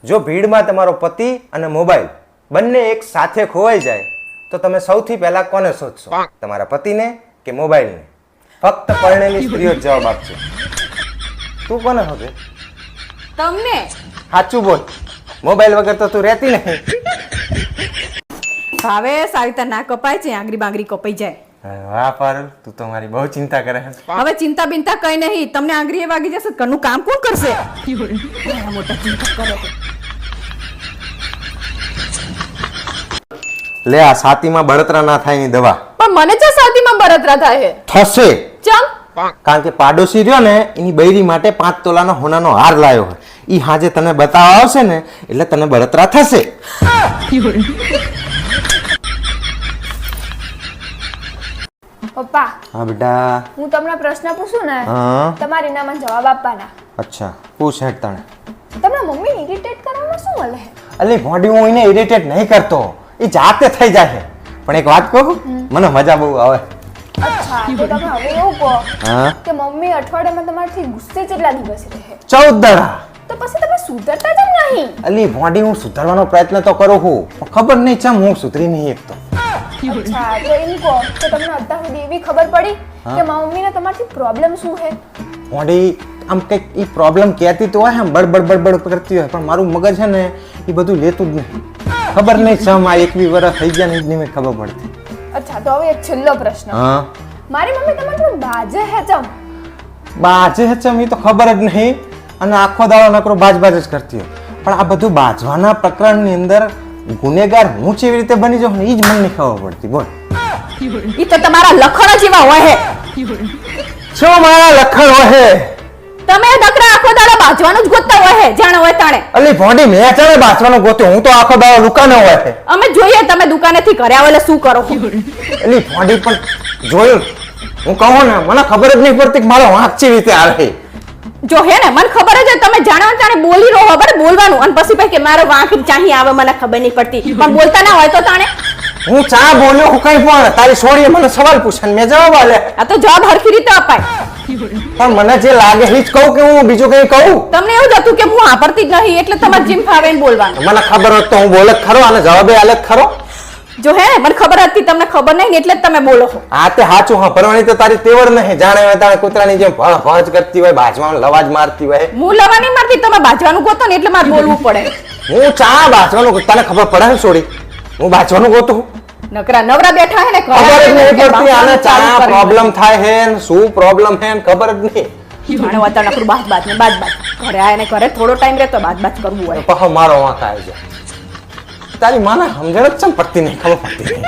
જો ભીડમાં તમારો પતિ અને મોબાઈલ બંને એક સાથે ખોવાઈ જાય તો તમે સૌથી પહેલા કોને શોધશો? તમારા પતિને કે મોબાઈલને? ફક્ત પરણેલી સ્ત્રીઓ જ જવાબ આપશે. તું કોને શોધે? તમને. સાચું બોલ, મોબાઈલ વગર તો તું રહેતી નહીં. હવે સારી રીતે ના કપાય છે, આંગળી બાંગળી કપાઈ જાય. વાહ પારુલ, તું તો મારી બહુ ચિંતા કરે છે. હવે ચિંતા બિંતા કઈ નહીં, તમને આંગળી વાગી જશે, ઘરનું કામ કોણ કરશે? મોટા ચિંતા કરે. લે આ છાતીમાં બળતરા ના થાય ની દવા. પણ મને તો છાતીમાં બળતરા થાય છે. થશે. ચમ? કારણ કે પાડોશી રહ્યો ને એની બૈરી માટે 5 તોલાનો હોનાનો હાર લાવ્યો હોય. ઈ હાજે તને બતાવવા આવશે ને એટલે તને બળતરા થશે. પપ્પા, હા બેટા. હું તમને પ્રશ્ન પૂછું ને, હા. તમારે એના મને જવાબ આપવાના. અચ્છા, પૂછ હેડ તને. તમને મમ્મી ઇરિટેટ કરવામાં શું મળે? અલી ભોંડી, હું એને ઇરિટેટ નહીં કરતો, એ જાતે થઈ જાય છે. પણ એક વાત કહું, મને મજા બહુ આવે. અચ્છા, તો તમે હવે એવું કહો હા. કે મમ્મી અઠવાડિયામાં તમારથી ગુસ્સે કેટલા દિવસ રહે? 14 દાડા. તો પછી તમે સુધરતા કેમ નહીં? અલી ભોંડી, હું સુધારવાનો પ્રયત્ન તો કરું છું, પણ ખબર નહીં ચમ હું સુધરી નહીં એકતો. અચ્છા, તો એમ કહો કે તમને અત્યાર સુધી એવી ખબર પડી કે મમ્મીને તમારથી પ્રોબ્લેમ શું છે? ભોંડી, આમ કંઈક ઈ પ્રોબ્લેમ કહેતી તો હોય, આમ બડબડ બડબડ કરતી હોય, પણ મારું મગજ છે ને એ બધું લેતું જ નહીં. ખબર નહીં ચમ આ 21 વર્ષ થઈ ગયા ને જ નહીં ખબર પડતી. અચ્છા, તો હવે એક છેલ્લો પ્રશ્ન. હા. મારી મમ્મી તમારથી બાજે હે ચમ? બાજે ચમ એ તો ખબર જ નહીં, અને આખો દાડો નકરો બાજ જ કરતી હોય. પણ આ બધું બાજવાના પ્રકરણની અંદર ગુનેગાર હું કેવી રીતે બની જાઉં ને એ જ મને નહીં ખબર પડતી. બોલ. ઈ તો તમારા લખણ જ એવા હોય છે. શું મારા લખણ હોય? તમે નકરા આખો દાડો બાજવાનું જ ગોતતા હોય છે, જાણે હોય તાણે. અલી ભોંડી, મેં ચાલે બાજવાનું ગોત્યું, હું તો આખો દાડો દુકાને હોય છે. અમે જોઈએ તમે દુકાનેથી ઘરે આવો એટલે શું કરો? અલી ભોંડી, પણ જોયું હું કહું ને, મને ખબર જ નહીં પડતી કે મારો વાંક કેવી રીતે આવે. જો હે ને, મને ખબર જ છે તમે જાણવા તાણે બોલી રહો, બરાબર બોલવાનું, અને પછી ભાઈ કે મારો વાંક ચાહી આવે મને ખબર નહીં પડતી, પણ બોલતા ના હોય તો તાણે. હું ચા બોલ્યો હું કઈ પણ, તારી છોડીએ મને સવાલ પૂછે ને મેં જવાબ આલે. આ તો જવાબ હરખી રીતે અપાય. પણ મને જે લાગે એ જ કહું કે હું બીજું કઈ કહું? તમને એવું જ હતું કે હું વાપરતી જ નહીં એટલે તમારે જીમ ફાવે ને બોલવાનું. મને ખબર હોત તો હું બોલે જ ખરો, અને જવાબે આલે જ ખરો. જો હે ને, મને ખબર હતી તમને ખબર નહીં ને એટલે જ તમે બોલો છો. આ તે સાચું. હા, ભરવાની તો તારી તેવડ નહીં. જાણે હોય તાણે કૂતરાની જેમ ભળ ભળ કરતી હોય, બાજવામાં લવાજ મારતી હોય. હું લવા નહીં મારતી, તમે બાજવાનું ગોતો ને એટલે મારે બોલવું પડે. હું ચા બાજવાનું, તને ખબર પડે ને છોડી, હું બાજવાનું ગોતું. નકરા નવરા બેઠા હે ને, ખબર જ નહીં પડતી આને ચા પ્રોબ્લેમ થાય હે ને શું પ્રોબ્લેમ હે ને ખબર જ નહીં. જાણે વાતા નકરું બાજ બાજ ને બાજ બાજ. ઘરે આય ને ઘરે થોડો ટાઈમ રહેતો બાજ બાજ કરવું હોય. પાછો મારો વાંક આવે છે. તારી માને સમજણ જ ચમ પડતી નહીં, ખબર પડતી નહીં.